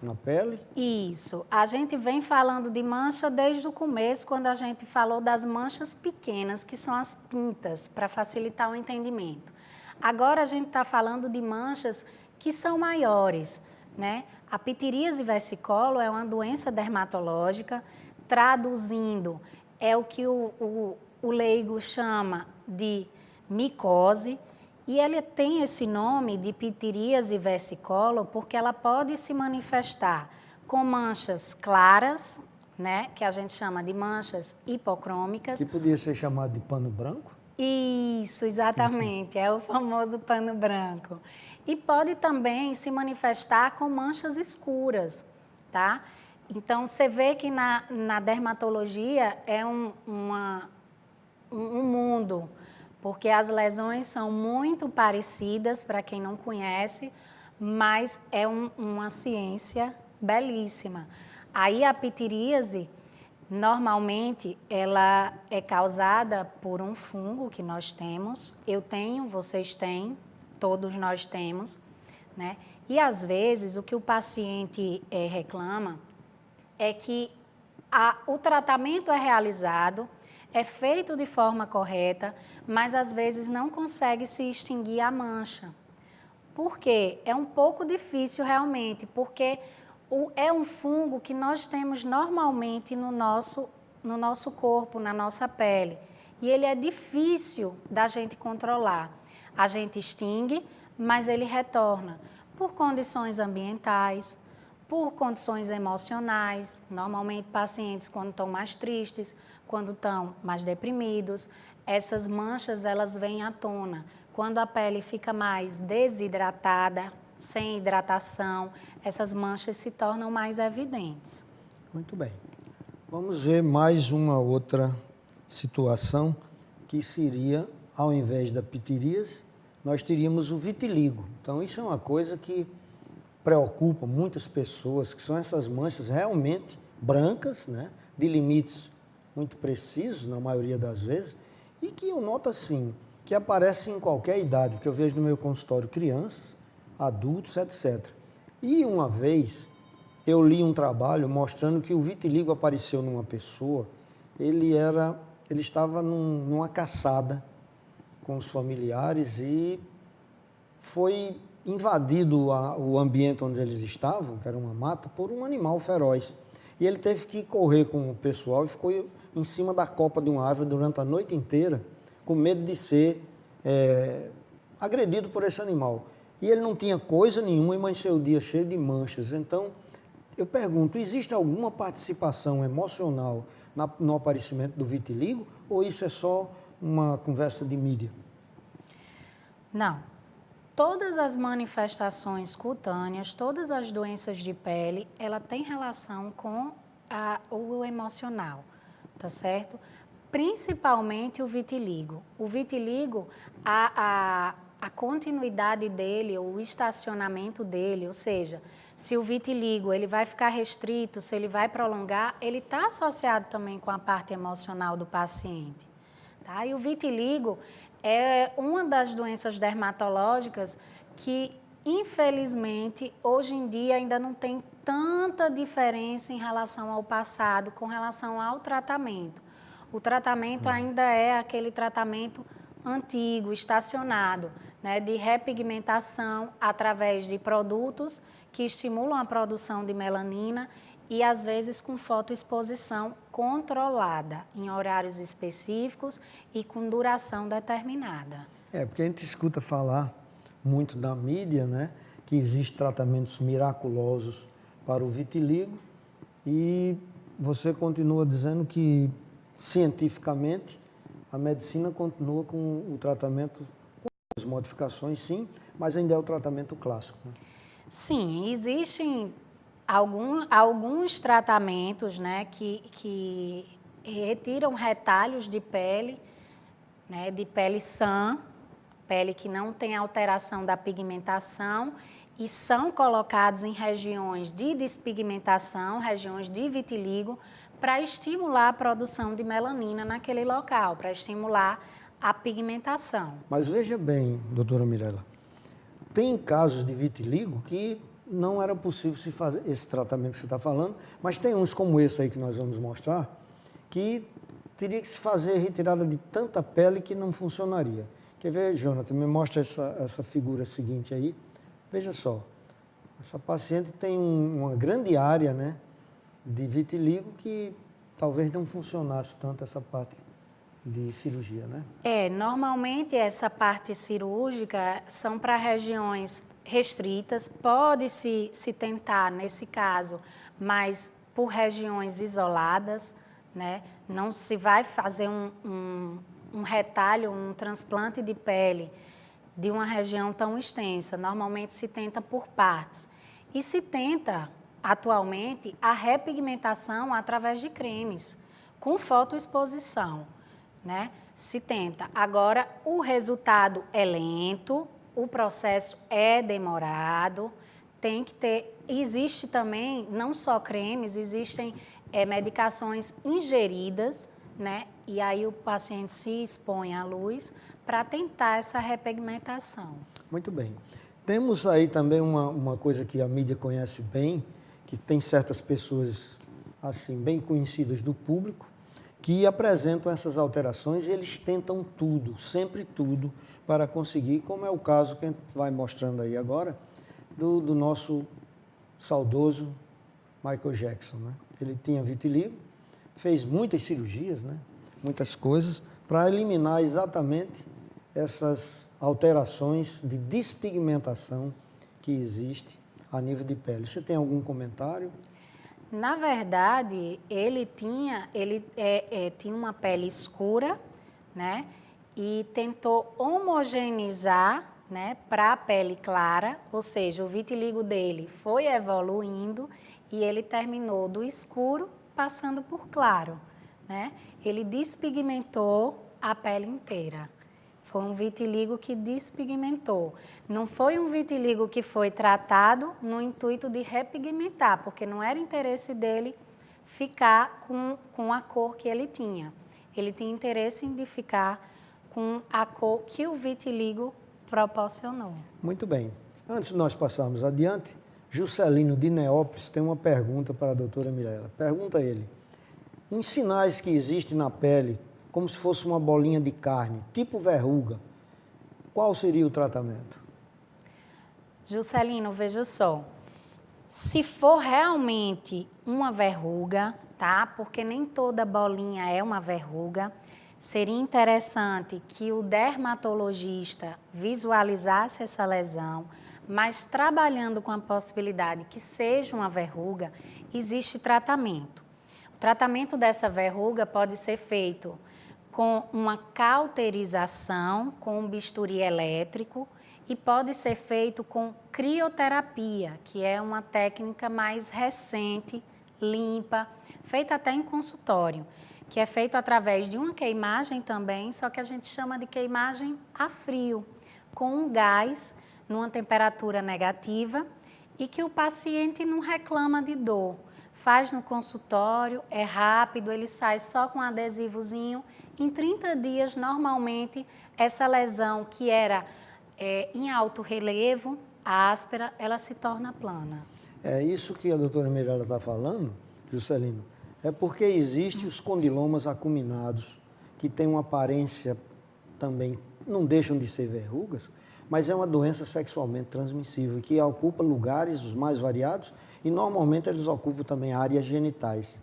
Na pele?
Isso. A gente vem falando de mancha desde o começo, quando a gente falou das manchas pequenas, que são as pintas, para facilitar o entendimento. Agora a gente está falando de manchas que são maiores, né? A pitiríase versicolor é uma doença dermatológica, traduzindo, é o que o leigo chama de micose. E ela tem esse nome de pitiríase versicolor porque ela pode se manifestar com manchas claras, né, que a gente chama de manchas hipocrômicas.
Que podia ser chamado de pano branco?
Isso, exatamente, é o famoso pano branco. E pode também se manifestar com manchas escuras, tá? Então, você vê que na dermatologia é um mundo, porque as lesões são muito parecidas, para quem não conhece, mas é uma ciência belíssima. Aí a pitiríase, normalmente, ela é causada por um fungo que nós temos, eu tenho, vocês têm, todos nós temos, né? E às vezes o que o paciente reclama é que o tratamento é realizado, é feito de forma correta, mas às vezes não consegue se extinguir a mancha. Por quê? É um pouco difícil realmente, porque é um fungo que nós temos normalmente no nosso corpo, na nossa pele. E ele é difícil da gente controlar. A gente extingue, mas ele retorna por condições ambientais, por condições emocionais. Normalmente, pacientes, quando estão mais tristes, quando estão mais deprimidos, essas manchas elas vêm à tona. Quando a pele fica mais desidratada, sem hidratação, essas manchas se tornam mais evidentes.
Muito bem. Vamos ver mais uma outra situação que seria, ao invés da pitiríase, nós teríamos o vitiligo. Então, isso é uma coisa que preocupa muitas pessoas, que são essas manchas realmente brancas, né, de limites muito precisos, na maioria das vezes, e que eu noto assim, que aparecem em qualquer idade, porque eu vejo no meu consultório crianças, adultos, etc. E uma vez eu li um trabalho mostrando que o vitiligo apareceu numa pessoa, ele estava numa caçada com os familiares e foi invadido o ambiente onde eles estavam, que era uma mata, por um animal feroz. E ele teve que correr com o pessoal e ficou em cima da copa de uma árvore durante a noite inteira, com medo de ser agredido por esse animal. E ele não tinha coisa nenhuma e amanheceu o dia cheio de manchas. Então, eu pergunto, existe alguma participação emocional no aparecimento do vitiligo ou isso é só uma conversa de mídia?
Não. Todas as manifestações cutâneas, todas as doenças de pele, ela tem relação com o emocional, tá certo? Principalmente o vitiligo. O vitiligo, a continuidade dele, o estacionamento dele, ou seja, se o vitiligo ele vai ficar restrito, se ele vai prolongar, ele está associado também com a parte emocional do paciente. Tá? E o vitiligo é uma das doenças dermatológicas que, infelizmente, hoje em dia ainda não tem tanta diferença em relação ao passado, com relação ao tratamento. O tratamento ainda é aquele tratamento antigo, estacionado, né, de repigmentação através de produtos que estimulam a produção de melanina e, às vezes, com fotoexposição controlada, em horários específicos e com duração determinada.
Porque a gente escuta falar muito na mídia, né, que existem tratamentos miraculosos para o vitiligo e você continua dizendo que, cientificamente, a medicina continua com o tratamento, com as modificações, sim, mas ainda é o tratamento clássico, né?
Sim, existem alguns tratamentos, né, que retiram retalhos de pele, né, de pele sã, pele que não tem alteração da pigmentação e são colocados em regiões de despigmentação, regiões de vitiligo, para estimular a produção de melanina naquele local, para estimular a pigmentação.
Mas veja bem, doutora Mirela, tem casos de vitiligo que não era possível se fazer esse tratamento que você está falando, mas tem uns como esse aí que nós vamos mostrar, que teria que se fazer retirada de tanta pele que não funcionaria. Quer ver, Jonathan? Me mostra essa figura seguinte aí. Veja só, essa paciente tem uma grande área, né, de vitiligo que talvez não funcionasse tanto essa parte de cirurgia, né?
Normalmente essa parte cirúrgica são para regiões restritas, pode-se tentar, nesse caso, mas por regiões isoladas, né? Não se vai fazer um retalho, um transplante de pele de uma região tão extensa. Normalmente se tenta por partes. E se tenta, atualmente, a repigmentação através de cremes, com fotoexposição, né? Se tenta. Agora, o resultado é lento, o processo é demorado, tem que ter... Existe também, não só cremes, existem medicações ingeridas, né? E aí o paciente se expõe à luz para tentar essa repigmentação.
Muito bem. Temos aí também uma coisa que a mídia conhece bem, que tem certas pessoas assim bem conhecidas do público, que apresentam essas alterações e eles tentam tudo, sempre tudo, para conseguir, como é o caso que a gente vai mostrando aí agora, do nosso saudoso Michael Jackson, né? Ele tinha vitiligo, fez muitas cirurgias, né? Muitas coisas, para eliminar exatamente essas alterações de despigmentação que existe a nível de pele. Você tem algum comentário?
Na verdade, ele tinha uma pele escura, né? E tentou homogeneizar, né, para a pele clara, ou seja, o vitiligo dele foi evoluindo e ele terminou do escuro passando por claro, né? Ele despigmentou a pele inteira. Foi um vitiligo que despigmentou. Não foi um vitiligo que foi tratado no intuito de repigmentar, porque não era interesse dele ficar com a cor que ele tinha. Ele tinha interesse em ficar com a cor que o vitiligo proporcionou.
Muito bem. Antes de nós passarmos adiante, Juscelino de Neópolis tem uma pergunta para a doutora Mirella. Pergunta a ele: uns sinais que existem na pele, como se fosse uma bolinha de carne, tipo verruga, qual seria o tratamento?
Juscelino, veja só. Se for realmente uma verruga, tá? Porque nem toda bolinha é uma verruga, seria interessante que o dermatologista visualizasse essa lesão, mas trabalhando com a possibilidade que seja uma verruga, existe tratamento. O tratamento dessa verruga pode ser feito com uma cauterização, com um bisturi elétrico, e pode ser feito com crioterapia, que é uma técnica mais recente, limpa, feita até em consultório, que é feito através de uma queimagem também, só que a gente chama de queimagem a frio, com um gás numa temperatura negativa e que o paciente não reclama de dor. Faz no consultório, é rápido, ele sai só com um adesivozinho. Em 30 dias, normalmente, essa lesão que era em alto relevo, áspera, ela se torna plana.
É isso que a doutora Mirella está falando, Juscelino, é porque existem os condilomas acuminados, que têm uma aparência também, não deixam de ser verrugas, mas é uma doença sexualmente transmissível, que ocupa lugares os mais variados e normalmente eles ocupam também áreas genitais.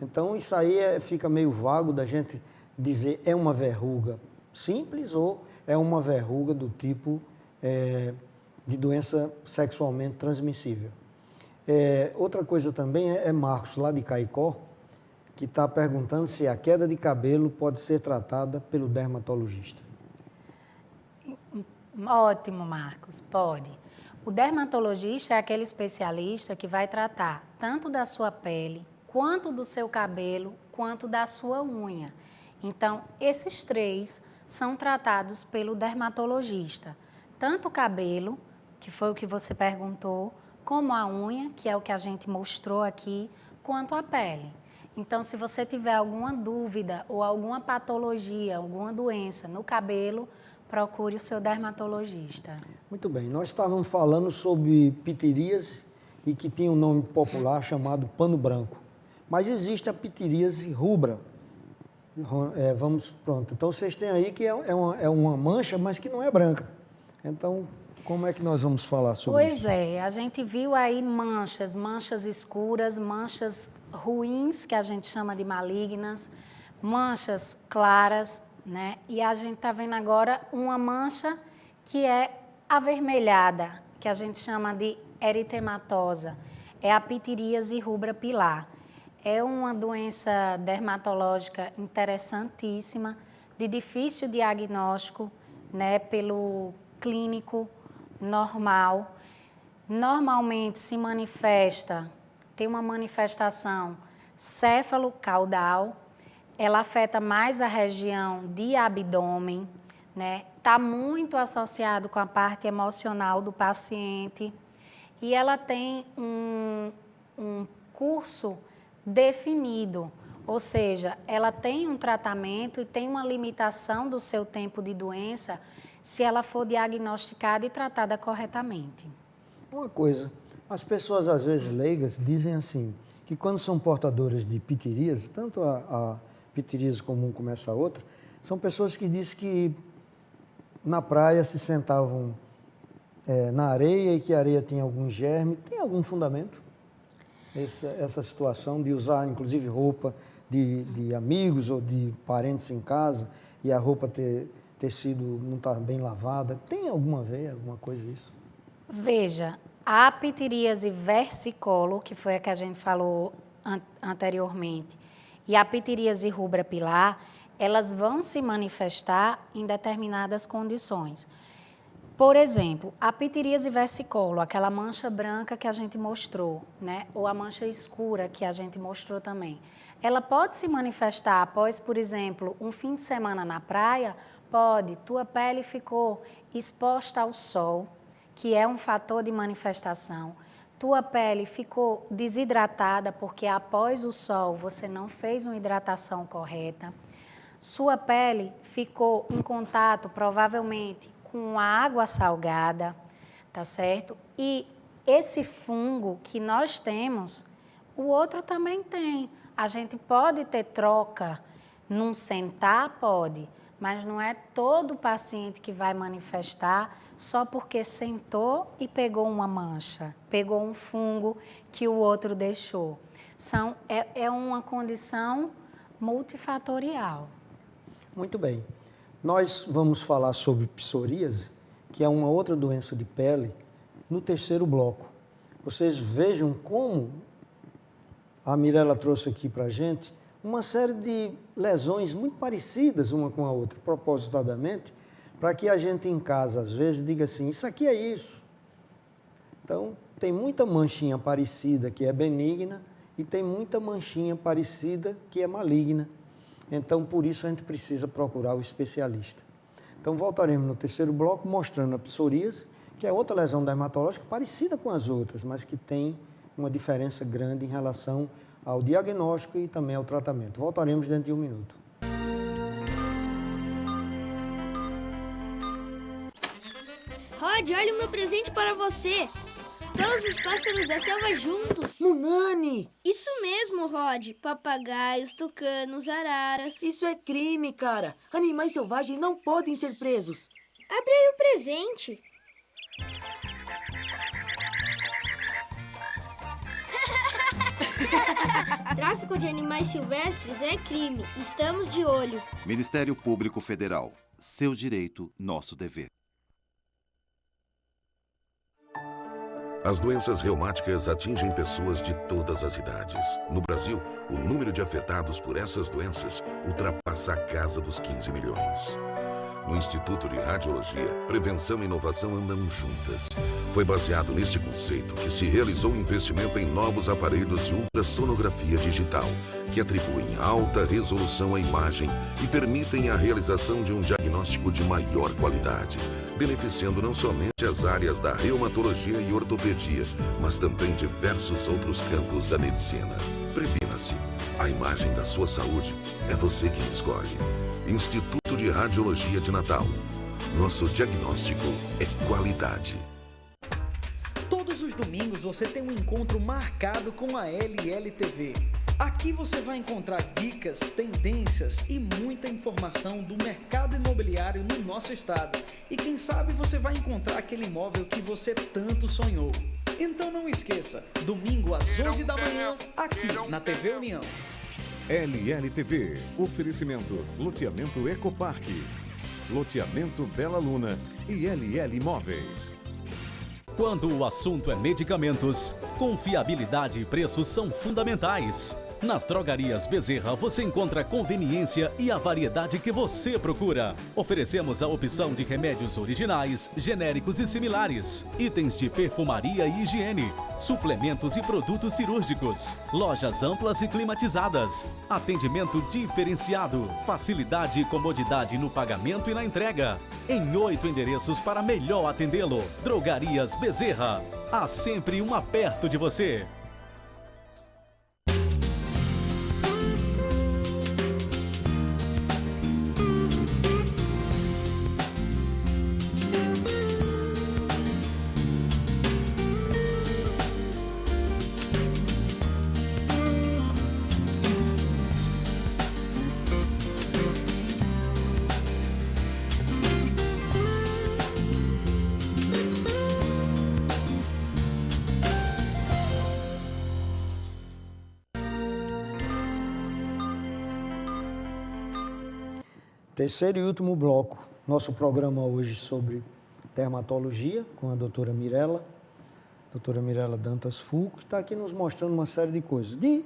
Então isso aí fica meio vago da gente dizer é uma verruga simples ou é uma verruga do tipo de doença sexualmente transmissível. Outra coisa também é Marcos, lá de Caicó, que está perguntando se a queda de cabelo pode ser tratada pelo dermatologista.
Ótimo, Marcos, pode. O dermatologista é aquele especialista que vai tratar tanto da sua pele, quanto do seu cabelo, quanto da sua unha. Então, esses três são tratados pelo dermatologista. Tanto o cabelo, que foi o que você perguntou, como a unha, que é o que a gente mostrou aqui, quanto a pele. Então, se você tiver alguma dúvida ou alguma patologia, alguma doença no cabelo, procure o seu dermatologista.
Muito bem, nós estávamos falando sobre pitiríase e que tinha um nome popular chamado pano branco. Mas existe a pitiríase rubra. Pronto. Então, vocês têm aí que é uma mancha, mas que não é branca. Então, como é que nós vamos falar sobre isso?
Pois é, a gente viu aí manchas escuras, manchas ruins, que a gente chama de malignas, manchas claras, né? E a gente está vendo agora uma mancha que é avermelhada, que a gente chama de eritematosa. É a pitiríase rubra pilar. É uma doença dermatológica interessantíssima, de difícil diagnóstico, né, pelo clínico normal. Normalmente se manifesta, tem uma manifestação céfalo-caudal, ela afeta mais a região de abdômen, né? Está muito associado com a parte emocional do paciente e ela tem um curso definido, ou seja, ela tem um tratamento e tem uma limitação do seu tempo de doença se ela for diagnosticada e tratada corretamente.
Uma coisa, as pessoas às vezes leigas dizem assim, que quando são portadoras de pitiríase, tanto a pitiríase comum como essa outra, são pessoas que dizem que na praia se sentavam na areia e que a areia tinha algum germe. Tem algum fundamento essa situação de usar, inclusive, roupa de amigos ou de parentes em casa e a roupa não estar bem lavada? Tem alguma coisa isso?
Veja, a pitiríase versicolor, que foi a que a gente falou anteriormente, e a pitiríase rubra pilar, elas vão se manifestar em determinadas condições. Por exemplo, a pitiríase versicolor, aquela mancha branca que a gente mostrou, né? Ou a mancha escura que a gente mostrou também. Ela pode se manifestar após, por exemplo, um fim de semana na praia? Pode. Tua pele ficou exposta ao sol, que é um fator de manifestação. Tua pele ficou desidratada porque após o sol você não fez uma hidratação correta. Sua pele ficou em contato, provavelmente, com a água salgada, tá certo? E esse fungo que nós temos, o outro também tem. A gente pode ter troca num sentar, pode, mas não é todo paciente que vai manifestar só porque sentou e pegou uma mancha, pegou um fungo que o outro deixou. É uma condição multifatorial.
Muito bem. Nós vamos falar sobre psoríase, que é uma outra doença de pele, no terceiro bloco. Vocês vejam como a Mirella trouxe aqui para a gente uma série de lesões muito parecidas uma com a outra, propositadamente, para que a gente em casa, às vezes, diga assim, isso aqui é isso. Então, tem muita manchinha parecida que é benigna e tem muita manchinha parecida que é maligna. Então, por isso, a gente precisa procurar o especialista. Então, voltaremos no terceiro bloco mostrando a psoríase, que é outra lesão dermatológica parecida com as outras, mas que tem uma diferença grande em relação ao diagnóstico e também ao tratamento. Voltaremos dentro de um minuto.
Rod, olha o meu presente para você. Todos os pássaros da selva juntos.
Munani!
Isso mesmo, Rod. Papagaios, tucanos, araras.
Isso é crime, cara. Animais selvagens não podem ser presos.
Abre aí o presente. Tráfico de animais silvestres é crime. Estamos de olho.
Ministério Público Federal. Seu direito, nosso dever.
As doenças reumáticas atingem pessoas de todas as idades. No Brasil, o número de afetados por essas doenças ultrapassa a casa dos 15 milhões. No Instituto de Radiologia, prevenção e inovação andam juntas. Foi baseado nesse conceito que se realizou um investimento em novos aparelhos de ultrassonografia digital, que atribuem alta resolução à imagem e permitem a realização de um diagnóstico de maior qualidade, beneficiando não somente as áreas da reumatologia e ortopedia, mas também diversos outros campos da medicina. Previna-se. A imagem da sua saúde é você quem escolhe. Instituto de Radiologia de Natal. Nosso diagnóstico é qualidade.
Todos os domingos você tem um encontro marcado com a LLTV. Aqui você vai encontrar dicas, tendências e muita informação do mercado imobiliário no nosso estado. E quem sabe você vai encontrar aquele imóvel que você tanto sonhou. Então não esqueça, domingo às 11 da manhã, aqui na TV União.
LLTV, oferecimento, loteamento Ecoparque, loteamento Bela Luna e LL Imóveis.
Quando o assunto é medicamentos, confiabilidade e preços são fundamentais. Nas drogarias Bezerra você encontra a conveniência e a variedade que você procura. Oferecemos a opção de remédios originais, genéricos e similares, itens de perfumaria e higiene, suplementos e produtos cirúrgicos, lojas amplas e climatizadas, atendimento diferenciado, facilidade e comodidade no pagamento e na entrega. Em 8 endereços para melhor atendê-lo. Drogarias Bezerra. Há sempre uma perto de você.
Terceiro e último bloco, nosso programa hoje sobre dermatologia, com a doutora Mirella Dantas Fulco, que está aqui nos mostrando uma série de coisas. De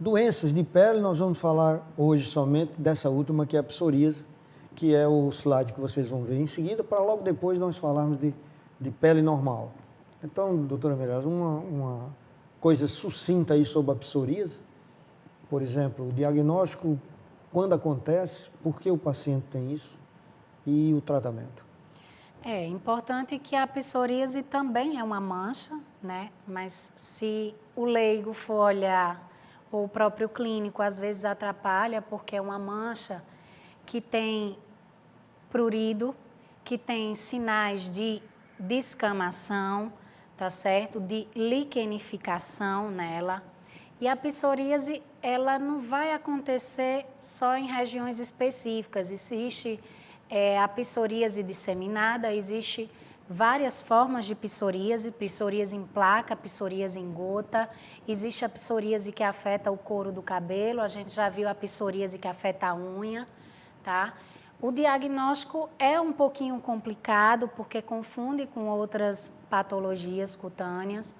doenças de pele, nós vamos falar hoje somente dessa última, que é a psoríase, que é o slide que vocês vão ver em seguida, para logo depois nós falarmos de pele normal. Então, doutora Mirella, uma coisa sucinta aí sobre a psoríase, por exemplo, o diagnóstico, quando acontece, por que o paciente tem isso e o tratamento.
É importante que a psoríase também é uma mancha, né? Mas se o leigo for olhar, ou o próprio clínico às vezes atrapalha, porque é uma mancha que tem prurido, que tem sinais de descamação, tá certo? De liquenificação nela. E a psoríase, ela não vai acontecer só em regiões específicas. Existe a psoríase disseminada, existe várias formas de psoríase em placa, psoríase em gota, existe a psoríase que afeta o couro do cabelo, a gente já viu a psoríase que afeta a unha, tá? O diagnóstico é um pouquinho complicado, porque confunde com outras patologias cutâneas,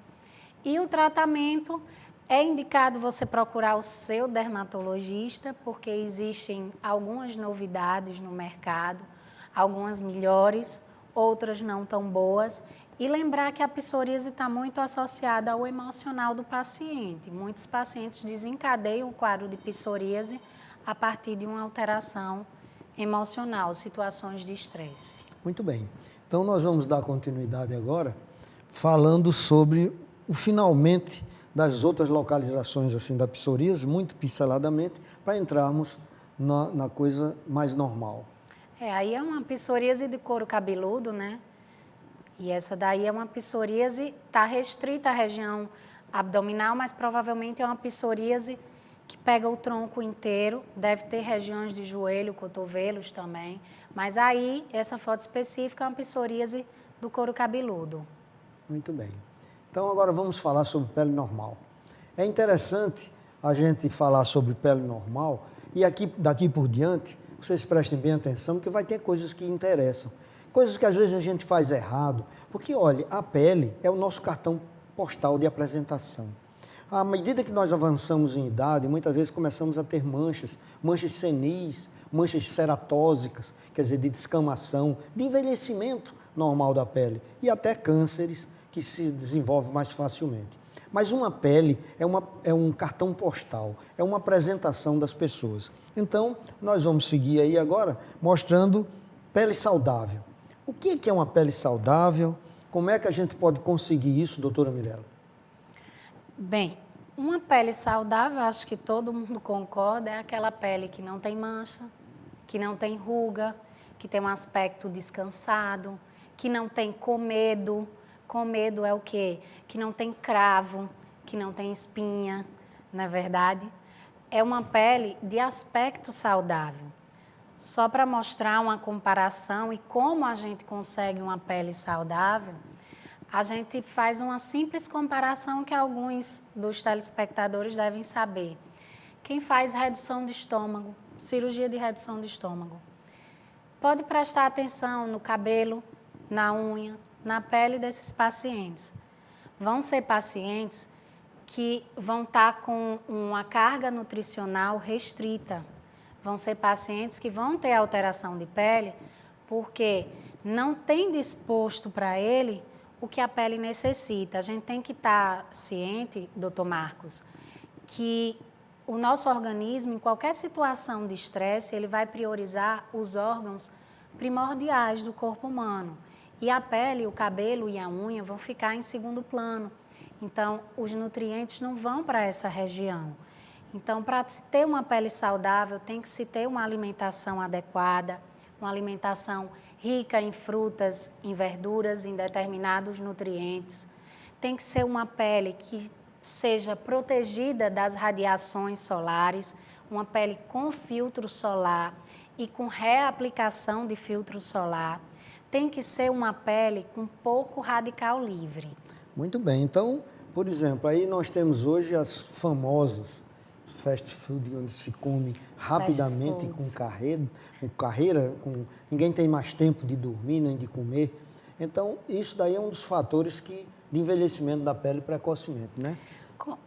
e o tratamento é indicado você procurar o seu dermatologista, porque existem algumas novidades no mercado, algumas melhores, outras não tão boas. E lembrar que a psoríase está muito associada ao emocional do paciente. Muitos pacientes desencadeiam o quadro de psoríase a partir de uma alteração emocional, situações de estresse.
Muito bem. Então, nós vamos dar continuidade agora, falando sobre o finalmente das outras localizações assim da psoríase, muito pinceladamente, para entrarmos na coisa mais normal.
Aí é uma psoríase de couro cabeludo, né? E essa daí é uma psoríase, está restrita à região abdominal, mas provavelmente é uma psoríase que pega o tronco inteiro, deve ter regiões de joelho, cotovelos também, mas aí, essa foto específica é uma psoríase do couro cabeludo.
Muito bem. Então, agora vamos falar sobre pele normal. É interessante a gente falar sobre pele normal e daqui por diante, vocês prestem bem atenção, porque vai ter coisas que interessam. Coisas que às vezes a gente faz errado, porque, olha, a pele é o nosso cartão postal de apresentação. À medida que nós avançamos em idade, muitas vezes começamos a ter manchas senis, manchas ceratósicas, quer dizer, de descamação, de envelhecimento normal da pele e até cânceres que se desenvolvem mais facilmente. Mas uma pele é um cartão postal, é uma apresentação das pessoas. Então, nós vamos seguir aí agora mostrando pele saudável. O que é uma pele saudável? Como é que a gente pode conseguir isso, doutora Mirella?
Bem, uma pele saudável, acho que todo mundo concorda, é aquela pele que não tem mancha, que não tem ruga, que tem um aspecto descansado, que não tem comedo. Comedo é o quê? Que não tem cravo, que não tem espinha, não é verdade? É uma pele de aspecto saudável. Só para mostrar uma comparação e como a gente consegue uma pele saudável, a gente faz uma simples comparação que alguns dos telespectadores devem saber. Quem faz redução de estômago, cirurgia de redução de estômago, pode prestar atenção no cabelo, na unha, na pele desses pacientes. Vão ser pacientes que vão estar com uma carga nutricional restrita. Vão ser pacientes que vão ter alteração de pele porque não tem disposto para ele o que a pele necessita. A gente tem que estar ciente, doutor Marcos, que o nosso organismo, em qualquer situação de estresse, ele vai priorizar os órgãos primordiais do corpo humano. E a pele, o cabelo e a unha vão ficar em segundo plano. Então, os nutrientes não vão para essa região. Então, para se ter uma pele saudável, tem que se ter uma alimentação adequada, uma alimentação rica em frutas, em verduras, em determinados nutrientes. Tem que ser uma pele que seja protegida das radiações solares, uma pele com filtro solar e com reaplicação de filtro solar. Tem que ser uma pele com pouco radical livre.
Muito bem. Então, por exemplo, aí nós temos hoje as famosas fast food, onde se come rapidamente com carreira, ninguém tem mais tempo de dormir nem de comer. Então, isso daí é um dos fatores de envelhecimento da pele precocemente, né?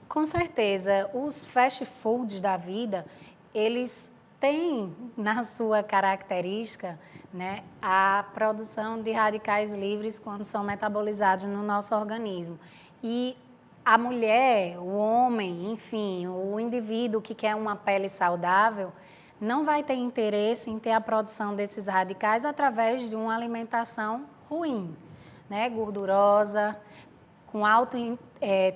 Com certeza. Os fast foods da vida, eles têm na sua característica, né, a produção de radicais livres quando são metabolizados no nosso organismo. E a mulher, o homem, enfim, o indivíduo que quer uma pele saudável, não vai ter interesse em ter a produção desses radicais através de uma alimentação ruim, né, gordurosa, com alto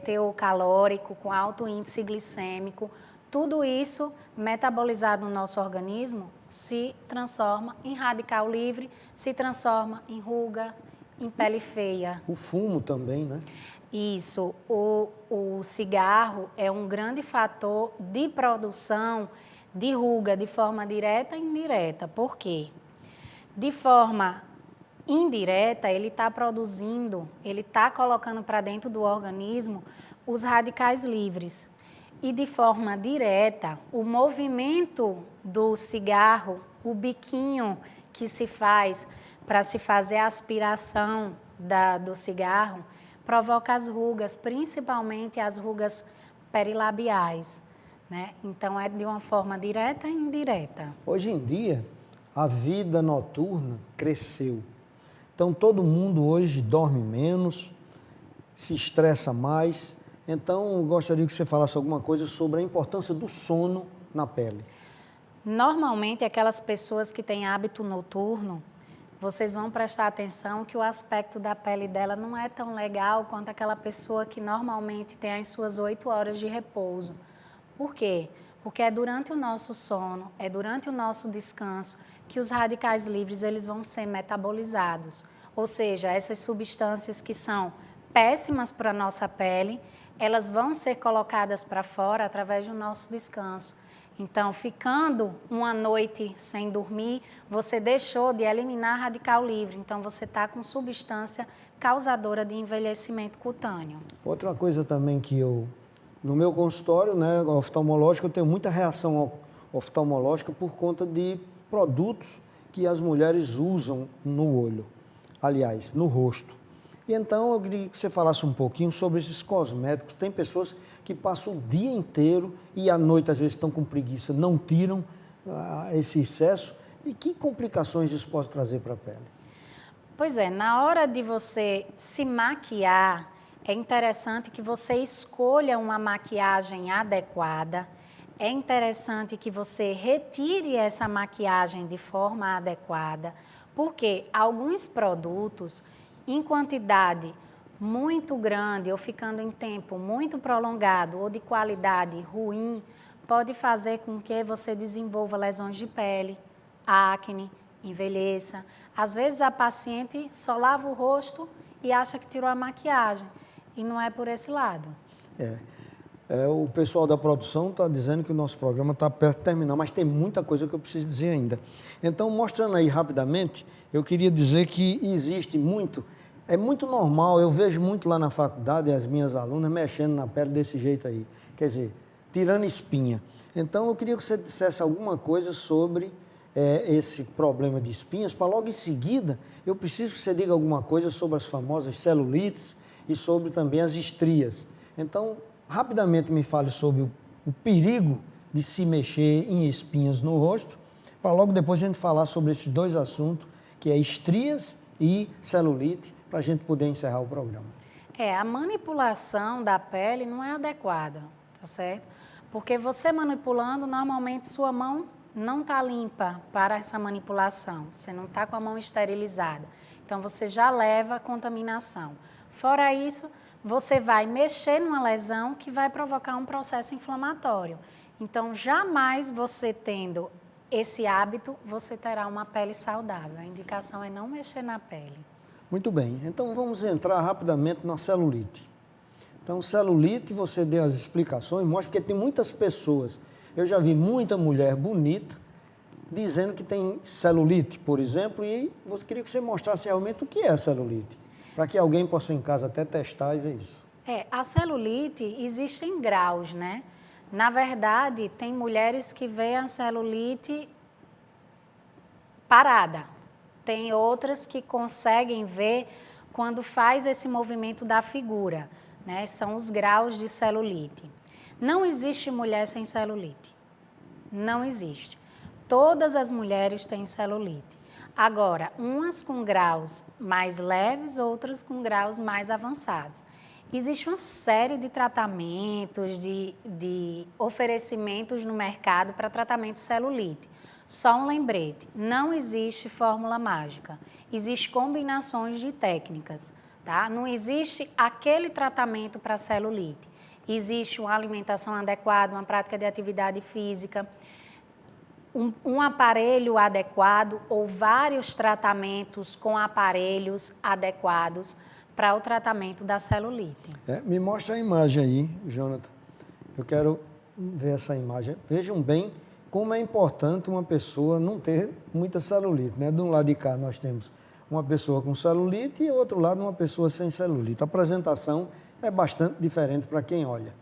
teor calórico, com alto índice glicêmico. Tudo isso, metabolizado no nosso organismo, se transforma em radical livre, se transforma em ruga, em pele feia.
O fumo também, né?
Isso. O cigarro é um grande fator de produção de ruga de forma direta e indireta. Por quê? De forma indireta, ele está produzindo, ele está colocando para dentro do organismo os radicais livres. E de forma direta, o movimento do cigarro, o biquinho que se faz para se fazer a aspiração do cigarro, provoca as rugas, principalmente as rugas perilabiais, né? Então, é de uma forma direta e indireta.
Hoje em dia, a vida noturna cresceu. Então, todo mundo hoje dorme menos, se estressa mais. Então, eu gostaria que você falasse alguma coisa sobre a importância do sono na pele.
Normalmente, aquelas pessoas que têm hábito noturno, vocês vão prestar atenção que o aspecto da pele dela não é tão legal quanto aquela pessoa que normalmente tem as suas 8 horas de repouso. Por quê? Porque é durante o nosso sono, é durante o nosso descanso que os radicais livres eles vão ser metabolizados. Ou seja, essas substâncias que são péssimas para a nossa pele, elas vão ser colocadas para fora através do nosso descanso. Então, ficando uma noite sem dormir, você deixou de eliminar radical livre. Então, você está com substância causadora de envelhecimento cutâneo.
Outra coisa também que no meu consultório, né, oftalmológico, eu tenho muita reação oftalmológica por conta de produtos que as mulheres usam no olho, aliás, no rosto. E então, eu queria que você falasse um pouquinho sobre esses cosméticos. Tem pessoas que passam o dia inteiro e à noite, às vezes, estão com preguiça, não tiram esse excesso. E que complicações isso pode trazer para a pele?
Pois é, na hora de você se maquiar, é interessante que você escolha uma maquiagem adequada. É interessante que você retire essa maquiagem de forma adequada, porque alguns produtos, em quantidade muito grande ou ficando em tempo muito prolongado ou de qualidade ruim, pode fazer com que você desenvolva lesões de pele, acne, envelheça. Às vezes a paciente só lava o rosto e acha que tirou a maquiagem, e não é por esse lado.
O pessoal da produção está dizendo que o nosso programa está perto de terminar, mas tem muita coisa que eu preciso dizer ainda. Então, mostrando aí rapidamente, eu queria dizer que existe muito, é muito normal, eu vejo muito lá na faculdade as minhas alunas mexendo na pele desse jeito aí, quer dizer, tirando espinha. Então, eu queria que você dissesse alguma coisa sobre esse problema de espinhas, para logo em seguida, eu preciso que você diga alguma coisa sobre as famosas celulites e sobre também as estrias. Então, rapidamente me fale sobre o perigo de se mexer em espinhas no rosto, para logo depois a gente falar sobre esses dois assuntos, que é estrias e celulite, para a gente poder encerrar o programa.
A manipulação da pele não é adequada, tá certo? Porque você manipulando, normalmente sua mão não está limpa para essa manipulação, você não está com a mão esterilizada, então você já leva a contaminação. Fora isso, você vai mexer numa lesão que vai provocar um processo inflamatório. Então, jamais você tendo esse hábito, você terá uma pele saudável. A indicação é não mexer na pele.
Muito bem. Então, vamos entrar rapidamente na celulite. Então, celulite, você deu as explicações, mostra que tem muitas pessoas. Eu já vi muita mulher bonita dizendo que tem celulite, por exemplo, e eu queria que você mostrasse realmente o que é a celulite, para que alguém possa em casa até testar e ver isso.
A celulite existe em graus, né? Na verdade, tem mulheres que veem a celulite parada. Tem outras que conseguem ver quando faz esse movimento da figura, né? São os graus de celulite. Não existe mulher sem celulite. Não existe. Todas as mulheres têm celulite. Agora, umas com graus mais leves, outras com graus mais avançados. Existe uma série de tratamentos, de oferecimentos no mercado para tratamento de celulite. Só um lembrete, não existe fórmula mágica. Existem combinações de técnicas, tá? Não existe aquele tratamento para celulite. Existe uma alimentação adequada, uma prática de atividade física, um aparelho adequado ou vários tratamentos com aparelhos adequados para o tratamento da celulite.
Me mostra a imagem aí, Jonathan. Eu quero ver essa imagem. Vejam bem como é importante uma pessoa não ter muita celulite, né? De um lado de cá nós temos uma pessoa com celulite e do outro lado uma pessoa sem celulite. A apresentação é bastante diferente para quem olha.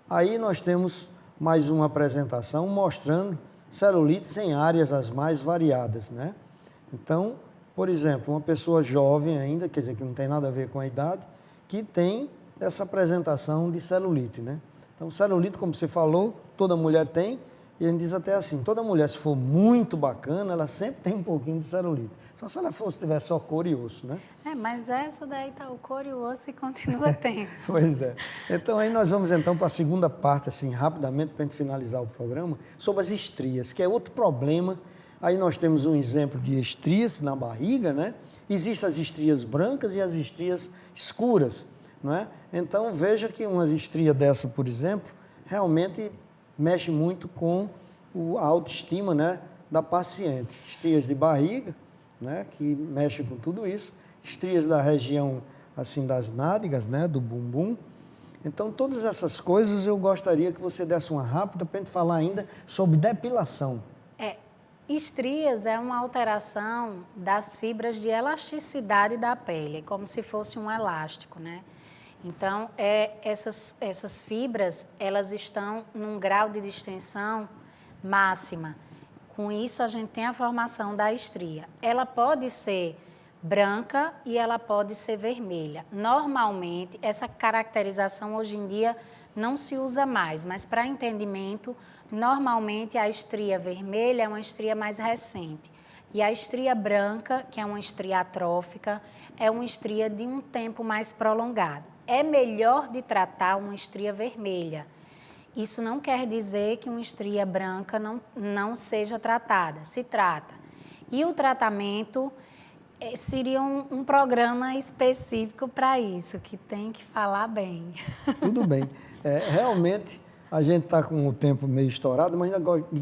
Aí nós temos mais uma apresentação mostrando celulites em áreas as mais variadas, né? Então, por exemplo, uma pessoa jovem ainda, quer dizer, que não tem nada a ver com a idade, que tem essa apresentação de celulite, né? Então, celulite, como você falou, toda mulher tem, e a gente diz até assim, toda mulher, se for muito bacana, ela sempre tem um pouquinho de celulite. Só se ela tiver só couro e osso, né?
Mas essa daí tá o couro e o osso e continua tendo.
Pois é. Então, aí nós vamos então para a segunda parte, assim, rapidamente, para a gente finalizar o programa, sobre as estrias, que é outro problema. Aí nós temos um exemplo de estrias na barriga, né? Existem as estrias brancas e as estrias escuras, não é? Então, veja que uma estria dessa, por exemplo, realmente mexe muito com a autoestima, né, da paciente. Estrias de barriga, né, que mexe com tudo isso. Estrias da região, assim, das nádegas, né, do bumbum. Então, todas essas coisas eu gostaria que você desse uma rápida para a gente falar ainda sobre depilação.
Estrias é uma alteração das fibras de elasticidade da pele, como se fosse um elástico, né? Então, essas fibras, elas estão num grau de distensão máxima. Com isso, a gente tem a formação da estria. Ela pode ser branca e ela pode ser vermelha. Normalmente, essa caracterização hoje em dia não se usa mais, mas para entendimento, normalmente a estria vermelha é uma estria mais recente. E a estria branca, que é uma estria atrófica, é uma estria de um tempo mais prolongado. É melhor de tratar uma estria vermelha. Isso não quer dizer que uma estria branca não seja tratada, se trata. E o tratamento seria um programa específico para isso, que tem que falar bem.
Tudo bem. Realmente, a gente está com o tempo meio estourado, mas ainda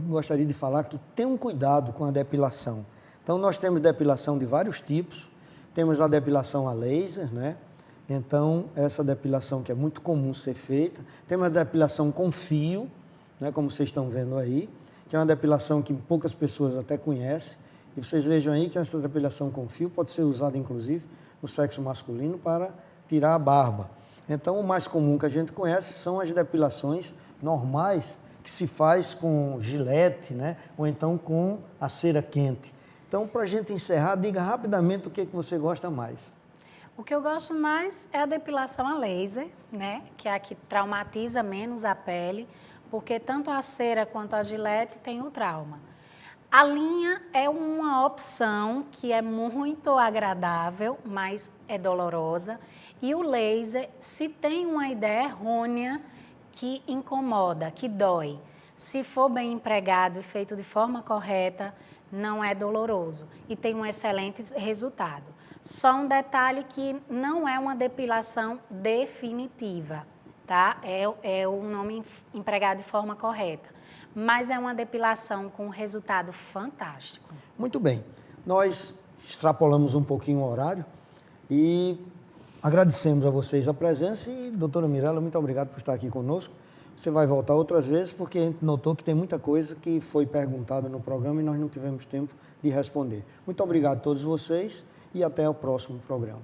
gostaria de falar que tem um cuidado com a depilação. Então, nós temos depilação de vários tipos. Temos a depilação a laser, né? Então, essa depilação que é muito comum ser feita. Temos a depilação com fio, né, como vocês estão vendo aí, que é uma depilação que poucas pessoas até conhecem. E vocês vejam aí que essa depilação com fio pode ser usada, inclusive, no sexo masculino para tirar a barba. Então, o mais comum que a gente conhece são as depilações normais, que se faz com gilete, né, ou então com a cera quente. Então, para a gente encerrar, diga rapidamente o que você gosta mais.
O que eu gosto mais é a depilação a laser, né? Que é a que traumatiza menos a pele, porque tanto a cera quanto a gilete tem o trauma. A linha é uma opção que é muito agradável, mas é dolorosa. E o laser, se tem uma ideia errônea que incomoda, que dói, se for bem empregado e feito de forma correta, não é doloroso e tem um excelente resultado. Só um detalhe que não é uma depilação definitiva, tá? É o nome empregado de forma correta, mas é uma depilação com resultado fantástico.
Muito bem. Nós extrapolamos um pouquinho o horário e agradecemos a vocês a presença e, doutora Mirella, muito obrigado por estar aqui conosco. Você vai voltar outras vezes porque a gente notou que tem muita coisa que foi perguntada no programa e nós não tivemos tempo de responder. Muito obrigado a todos vocês e até o próximo programa.